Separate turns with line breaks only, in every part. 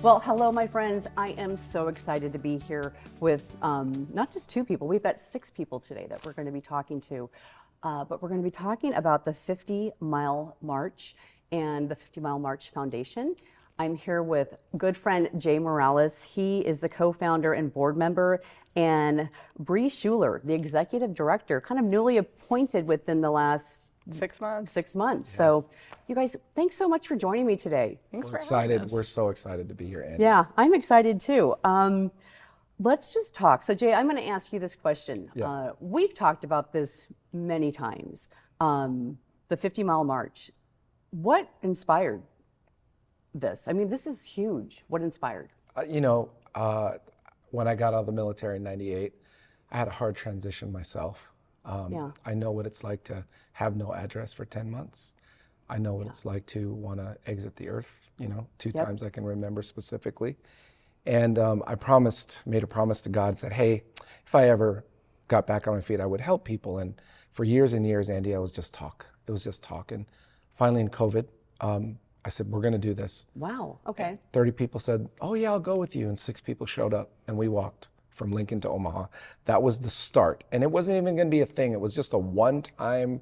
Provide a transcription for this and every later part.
Well, hello, my friends. I am so excited to be here with not just two people. We've got 6 people today that we're going to be talking to. But we're going to be talking about the 50-mile march and the 50-mile march foundation. I'm here with good friend Jay Miralles. He is the co-founder and board member, and Brianne Schuler, the executive director, kind of newly appointed within the last
6 months.
6 months.
Yes.
So you guys, thanks so much for joining me today.
Thanks
We're
for having
excited.
us.
We're so excited to be here, Andy.
Yeah, I'm excited too. Let's just talk. So Jay, I'm going to ask you this question.
Yes.
We've talked about this many times, the 50-mile march. What inspired this? I mean, this is huge. What inspired?
When I got out of the military in '98, I had a hard transition myself.
Yeah.
I know what it's like to have no address for 10 months. I know what it's like to want to exit the earth, two
Yep.
times I can remember specifically. And I made a promise to God, said, hey, if I ever got back on my feet, I would help people. And for years and years, Andy, I was just talk. It was just talk. And finally in COVID, I said, we're going to do this.
Wow. Okay.
30 people said, oh yeah, I'll go with you. And 6 people showed up and we walked from Lincoln to Omaha. That was the start. And it wasn't even going to be a thing. It was just a one-time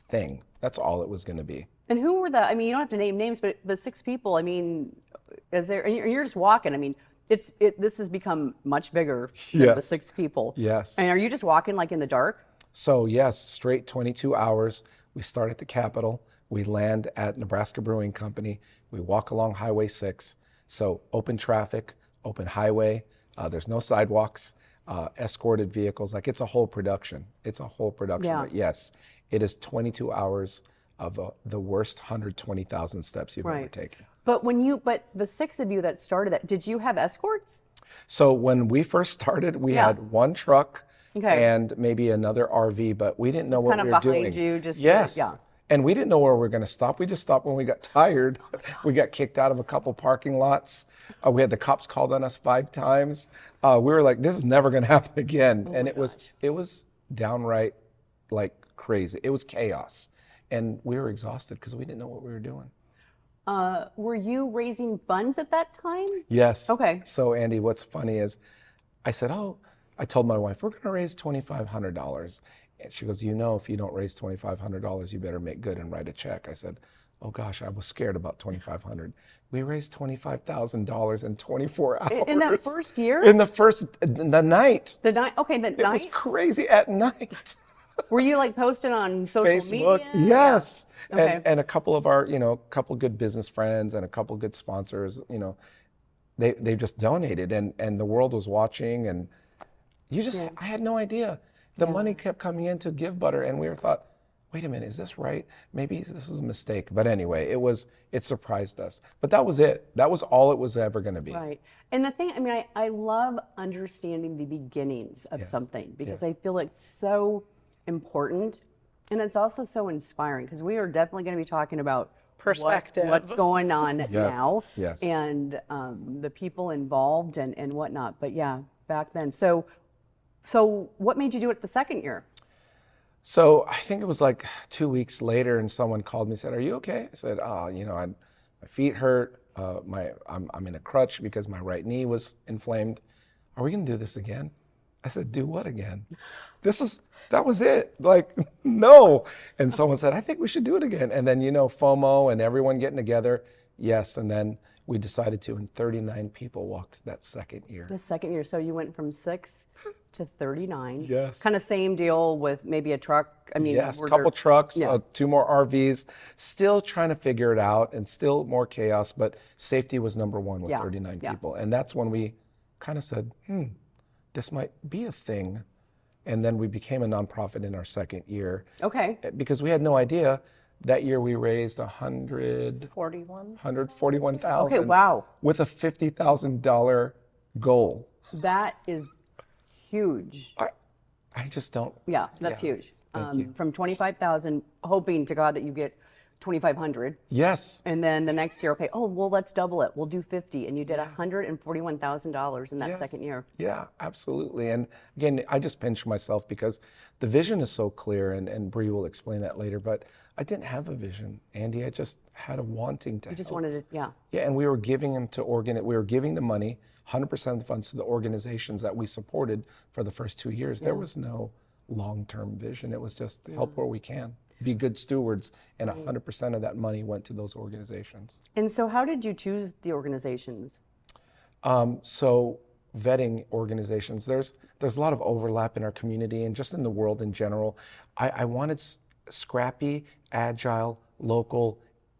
thing. That's all it was going to be.
And who were I mean, you don't have to name names, but the 6 people, I mean, and you're just walking. I mean, this has become much bigger than the
Yes.
6 people.
Yes.
And are you just walking like in the dark?
So yes, straight 22 hours. We start at the Capitol. We land at Nebraska Brewing Company. We walk along Highway 6. So open traffic, open highway. There's no sidewalks, escorted vehicles. Like it's a whole production. It's a whole production.
Yeah.
But yes, it is 22 hours of the worst 120,000 steps you've ever
Right.
taken.
But the 6 of you that started that, did you have escorts?
So when we first started, we
Yeah.
had one truck
Okay.
and maybe another RV, but we didn't know
Just
what
kind
we
of
were
behind
doing.
you, just
yes.
yeah.
And we didn't know where we were going to stop. We just stopped when we got tired. We got kicked out of a couple parking lots. We had the cops called on us 5 times. We were like, this is never going to happen again. And it was downright like crazy. It was chaos. And we were exhausted because we didn't know what we were doing.
Were you raising funds at that time?
Yes.
Okay.
So Andy, what's funny is I said, I told my wife, we're going to raise $2,500. And she goes, if you don't raise $2,500, you better make good and write a check. I said, oh gosh, I was scared about $2,500. We raised $25,000 in 24 hours.
In that first year?
The night.
The night? Okay, the
It
night?
was crazy at night.
Were you like posting on social
Facebook,
media?
yes.
Yeah. Okay.
And a couple of our, couple good business friends and a couple good sponsors, they just donated and the world was watching and I had no idea. The money kept coming in to Give Butter and we thought, wait a minute, is this right? Maybe this is a mistake. But anyway, it surprised us. But that was it. That was all it was ever going to be.
Right. And the thing, I mean, I love understanding the beginnings of something because I feel it's so important and it's also so inspiring because we are definitely going to be talking about
Perspective.
what's going on now
Yes.
and the people involved and whatnot. But yeah, back then. So what made you do it the second year?
So I think it was like 2 weeks later and someone called me and said, are you okay? I said, my feet hurt. I'm in a crutch because my right knee was inflamed. Are we going to do this again? I said, do what again? That was it. Like, no. And someone said, I think we should do it again. And then, FOMO and everyone getting together. Yes. And then we decided to, and 39 people walked that second year.
The second year. So you went from 6 to 39.
Yes.
Kind of same deal with maybe a truck. I mean,
Yes,
were
a couple
there-
trucks,
Yeah.
2 more RVs, still trying to figure it out and still more chaos, but safety was number 1 with 39 people. And that's when we kind of said, this might be a thing. And then we became a nonprofit in our second year.
Okay.
Because we had no idea. That year we raised $141,000.
Okay, wow.
With a $50,000 goal.
That is huge.
I just don't.
Yeah, that's huge.
Thank you.
From 25,000, hoping to God that you get 2,500.
Yes.
And then the next year, okay, oh, well, let's double it. We'll do 50. And you did $141,000 in that second year.
Yeah, absolutely. And again, I just pinch myself because the vision is so clear, and Bree will explain that later, but I didn't have a vision, Andy. I just had a wanting to
You just
help.
wanted to, yeah.
Yeah, and we were giving them to we were giving the money, 100% of the funds to the organizations that we supported for the first 2 years. There was no long-term vision. It was just help where we can, be good stewards, and 100% of that money went to those organizations.
And so how did you choose the organizations?
So vetting organizations, there's a lot of overlap in our community and just in the world in general. I wanted scrappy, agile, local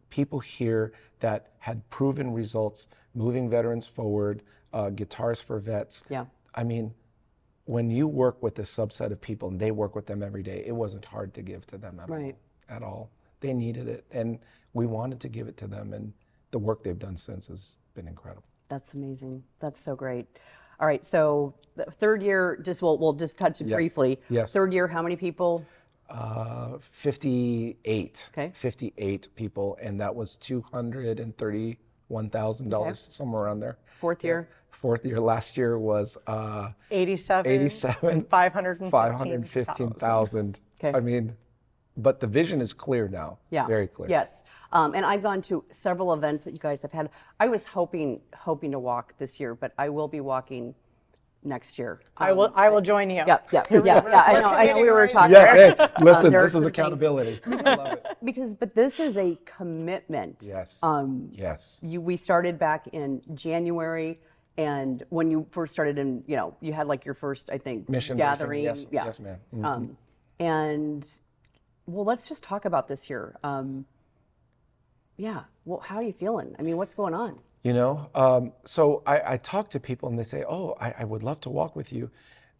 people here that had proven results, moving veterans forward, Guitars for Vets.
Yeah.
I mean, when you work with a subset of people and they work with them every day, it wasn't hard to give to them at all. They needed it, and we wanted to give it to them, and the work they've done since has been incredible.
That's amazing. That's so great. All right, so the third year, we'll just touch it briefly.
Yes.
Third year, how many people?
58.
Okay.
58 people, and that was $231,000, somewhere around there.
Fourth year?
Fourth year. Last year was
87.
515,000.
Okay.
I mean, but the vision is clear now.
Yeah.
Very clear.
Yes. And I've gone to several events that you guys have had. I was hoping to walk this year, but I will be walking next year.
I will join you.
Yeah. I know we were talking.
Yes, hey, listen,
there are
this is
some
accountability. I love it.
But this is a commitment.
Yes. Yes.
We started back in January, and when you first started you had like your first, I think,
Mission
gathering.
briefing. Yes, ma'am. Mm-hmm.
And well, let's just talk about this year. Well, how are you feeling? I mean, what's going on?
So I talk to people and they say, oh, I would love to walk with you.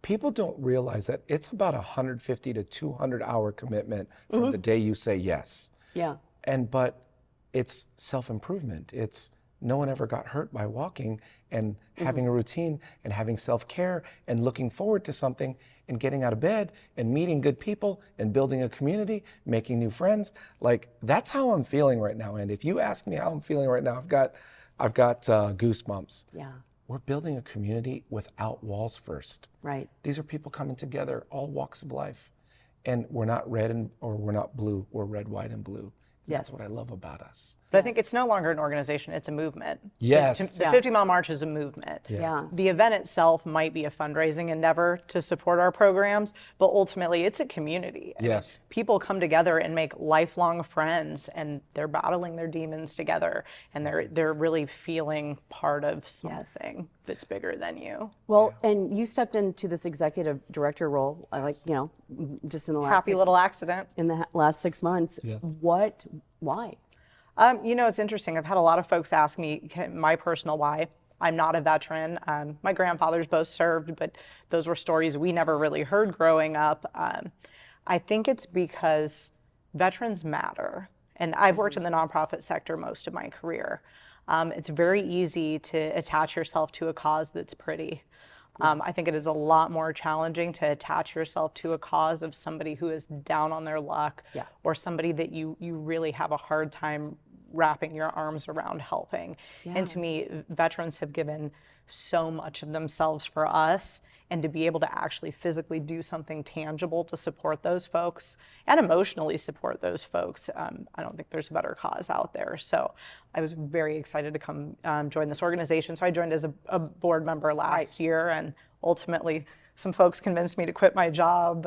People don't realize that it's about 150 to 200 hour commitment from the day you say yes.
Yeah.
But it's self-improvement. It's no one ever got hurt by walking and having a routine and having self-care and looking forward to something and getting out of bed and meeting good people and building a community, making new friends. Like, that's how I'm feeling right now. And if you ask me how I'm feeling right now, I've got goosebumps.
Yeah.
We're building a community without walls first.
Right.
These are people coming together, all walks of life. And we're not red or we're not blue. We're red, white, and blue.
Yes.
That's what I love about us.
But I think it's no longer an organization, it's a movement.
Yes.
The 50 Mile March is a movement.
Yes.
Yeah.
The event itself might be a fundraising endeavor to support our programs, but ultimately it's a community. I mean,
Yes.
people come together and make lifelong friends, and they're battling their demons together, and they're really feeling part of something that's bigger than you.
Well, and you stepped into this executive director role, just in the last
Happy little accident.
in the last 6 months.
Yes.
Why?
It's interesting. I've had a lot of folks ask me my personal why. I'm not a veteran. My grandfathers both served, but those were stories we never really heard growing up. I think it's because veterans matter. And I've worked in the nonprofit sector most of my career. It's very easy to attach yourself to a cause that's pretty. I think it is a lot more challenging to attach yourself to a cause of somebody who is down on their luck, or somebody that you really have a hard time wrapping your arms around helping. And to me, veterans have given so much of themselves for us, and to be able to actually physically do something tangible to support those folks and emotionally support those folks, I don't think there's a better cause out there. So I was very excited to come join this organization. So I joined as a board member last year, and ultimately some folks convinced me to quit my job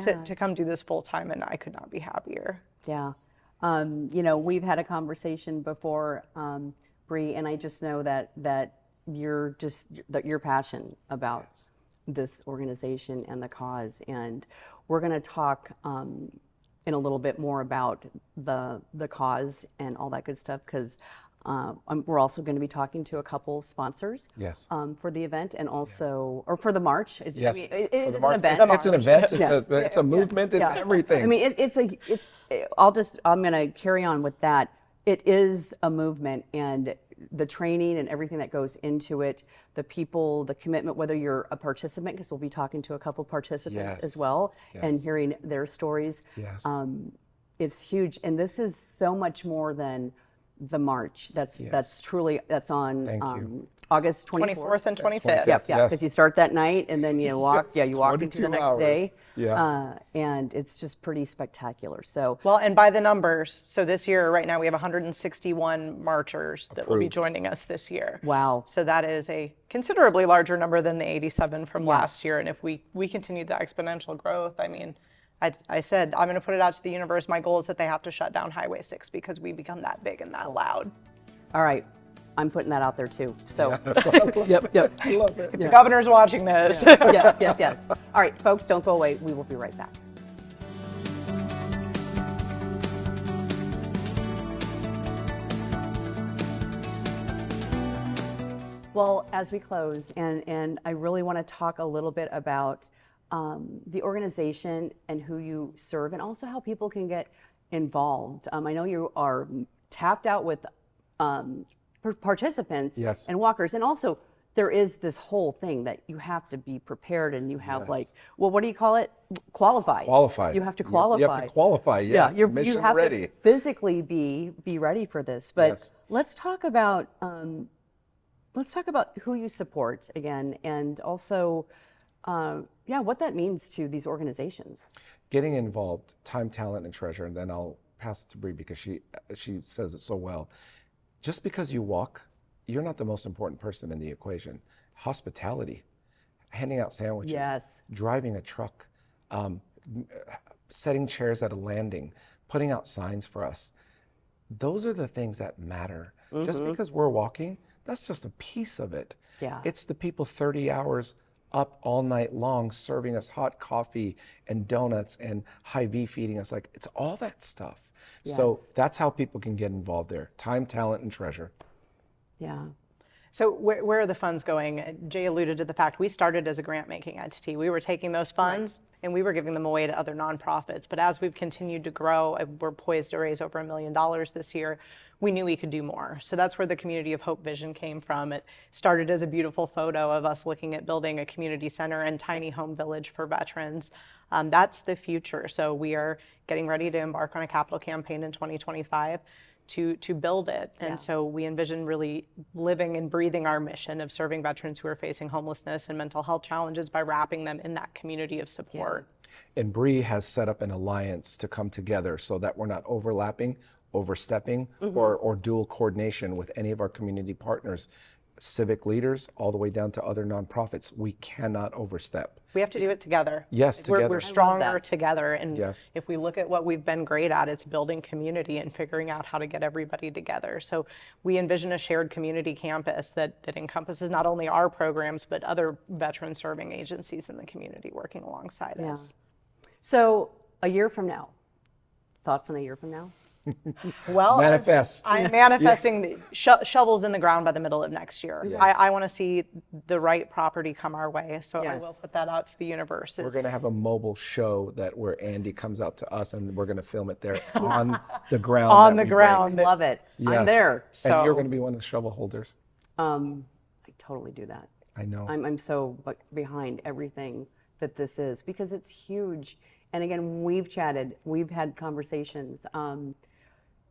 to come do this full time, and I could not be happier.
Yeah. We've had a conversation before, Bree, and I just know that your passion about this organization and the cause. And we're going to talk in a little bit more about the cause and all that good stuff, because we're also going to be talking to a couple sponsors for the event, and also, or for the march. It's an event.
It's an event. It's a movement. It's everything.
I mean, I'm going to carry on with that. It is a movement, and the training and everything that goes into it, the people, the commitment, whether you're a participant, because we'll be talking to a couple participants as well, and hearing their stories. It's huge, and this is so much more than the march. That's truly on
Thank you.
August
24th and 25th.
Yep, yeah,
Yes.
because you start that night and then you walk. Yeah, you walk into the
22
next
hours.
day.
Yeah.
And it's just pretty spectacular. So
Well, and by the numbers, so this year, right now, we have 161 marchers that will be
Approved.
joining us this year.
Wow.
So that is a considerably larger number than the 87 from last year. And if we continue the exponential growth, I mean, I said, I'm going to put it out to the universe. My goal is that they have to shut down Highway 6 because we become that big and that loud.
all right, I'm putting that out there too. So
Yep. I love it.
The governor's watching this.
yes. All right, folks, don't go away. We will be right back. Well, as we close, and I really want to talk a little bit about the organization and who you serve, and also how people can get involved. I know you are tapped out with participants
Yes.
and walkers, and also there is this whole thing that you have to be prepared, and you have like, well, what do you call it? Qualify.
Qualify.
You have to qualify.
You have to qualify. Yes.
Yeah,
Mission
you have
ready.
to physically be ready for this. But
Yes.
let's talk about who you support again, and also, what that means to these organizations.
Getting involved, time, talent, and treasure, and then I'll pass it to Bree because she says it so well. Just because you walk, you're not the most important person in the equation. Hospitality, handing out sandwiches,
Yes.
driving a truck, setting chairs at a landing, putting out signs for us. Those are the things that matter. Just because we're walking, that's just a piece of it.
Yeah.
It's the people 30 hours up all night long serving us hot coffee and donuts and Hy-Vee feeding us. Like, it's all that stuff. So
Yes.
that's how people can get involved there. Time, talent, and treasure.
Yeah.
So where are the funds going? Jay alluded to the fact we started as a grant-making entity. We were taking those funds and we were giving them away to other nonprofits. But as we've continued to grow, we're poised to raise over $1 million this year. We knew we could do more. So that's where the Community of Hope vision came from. It started as a beautiful photo of us looking at building a community center and tiny home village for veterans. That's the future. So we are getting ready to embark on a capital campaign in 2025 to build it. And so we envision really living and breathing our mission of serving veterans who are facing homelessness and mental health challenges by wrapping them in that community of support.
And Bree has set up an alliance to come together so that we're not overlapping, overstepping, or dual coordination with any of our community partners, civic leaders, all the way down to other nonprofits. We cannot overstep.
We have to do it together.
Yes, together.
We're stronger
that.
together. And
Yes.
if we look at what we've been great at, it's building community and figuring out how to get everybody together. So we envision a shared community campus that encompasses not only our programs, but other veteran serving agencies in the community working alongside us.
So a year from now, thoughts on a year from now?
Well,
Manifest.
I'm manifesting the shovels in the ground by the middle of next year.
Yes.
I want to see the right property come our way. So I will
Yes.
put that out to the universe.
We're going to have a mobile show where Andy comes out to us and we're going to film it there on the ground.
On
that
the
we
ground.
break.
Love it. I'm
Yes.
there.
So-
And you're going to be one of the shovel holders.
I totally do that.
I know.
I'm so behind everything that this is because it's huge. And again, we've chatted, we've had conversations.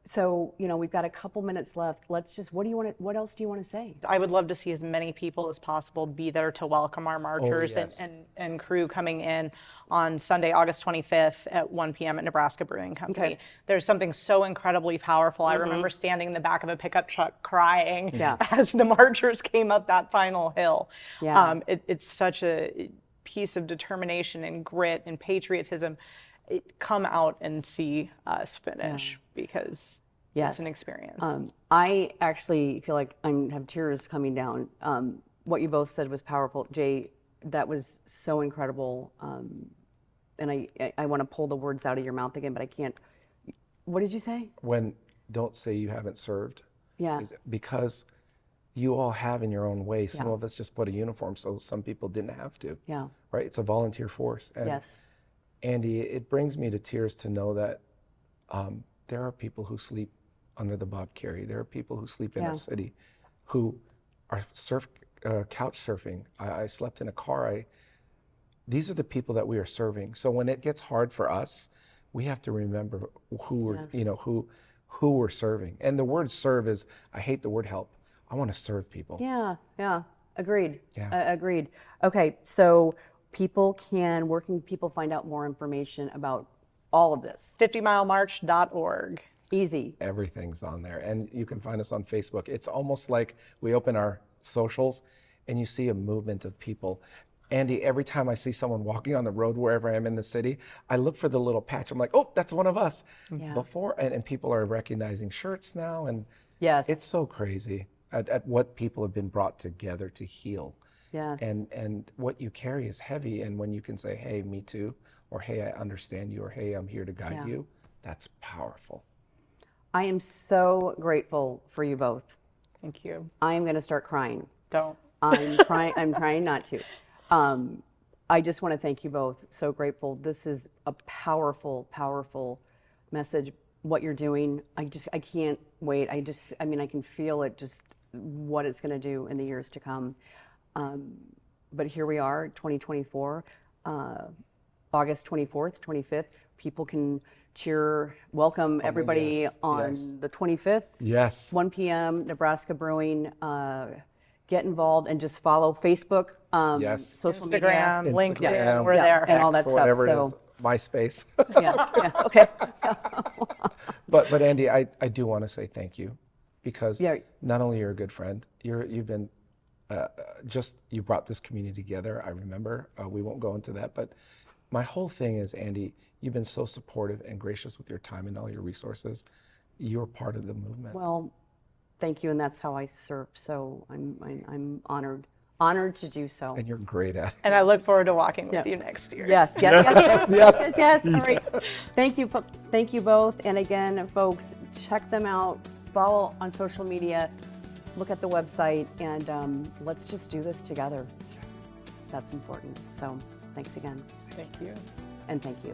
So, we've got a couple minutes left. Let's just, what else do you want to say?
I would love to see as many people as possible be there to welcome our marchers
yes.
and crew coming in on Sunday, August 25th at 1 p.m. at Nebraska Brewing Company.
Okay.
There's something so incredibly powerful. I remember standing in the back of a pickup truck crying as the marchers came up that final hill.
Yeah.
It's such a piece of determination and grit and patriotism. Come out and see us finish because it's an experience.
I actually feel like I have tears coming down. What you both said was powerful. Jay, that was so incredible. And I want to pull the words out of your mouth again, but I can't. What did you say?
Don't say you haven't served.
Yeah.
Because you all have in your own way. Some of us just put a uniform, so some people didn't have to.
Yeah.
Right? It's a volunteer force. And
Yes.
Andy, it brings me to tears to know that there are people who sleep under the Bob Carey. There are people who sleep in our city who are couch surfing. I slept in a car. These are the people that we are serving. So when it gets hard for us, we have to remember who we're,
Yes.
you know, who we're serving. And the word serve is, I hate the word help. I want to serve people.
Yeah, yeah, agreed.
Yeah.
Agreed. Okay, so where can people find out more information about all of this?
50milemarch.org.
Easy.
Everything's on there. And you can find us on Facebook. It's almost like we open our socials and you see a movement of people. Andy, every time I see someone walking on the road wherever I am in the city, I look for the little patch. I'm like, oh, that's one of us.
Yeah.
And people are recognizing shirts now. And
Yes.
it's so crazy at what people have been brought together to heal.
Yes.
And what you carry is heavy. And when you can say, hey, me too, or hey, I understand you, or hey, I'm here to guide
Yeah.
you, that's powerful.
I am so grateful for you both.
Thank you.
I am going to start crying.
Don't.
I'm trying not to. I just want to thank you both. So grateful. This is a powerful, powerful message. What you're doing, I can't wait. I can feel it, just what it's going to do in the years to come. But here we are, 2024, August 24th, 25th. People can welcome everybody
yes,
on
yes.
the 25th.
Yes.
1 p.m. Nebraska Brewing. Get involved and just follow Facebook,
Yes.
social
Instagram,
media.
LinkedIn,
Instagram,
we're
Yeah,
there.
and all that
X,
stuff.
whatever
So
it is, MySpace.
yeah, okay.
But Andy, I do want to say thank you, because
Yeah.
not only you're a good friend, you've been you brought this community together. I remember, we won't go into that, but my whole thing is, Andy, you've been so supportive and gracious with your time and all your resources. You're part of the movement.
Well, thank you, and that's how I serve. So I'm honored to do so.
And you're great at it.
And I look forward to walking with
Yeah.
you next year.
Yes, yes.
Yes.
All right. Thank you both. And again, folks, check them out. Follow on social media. Look at the website, and let's just do this together. That's important. So thanks again,
Thank you.
and thank you.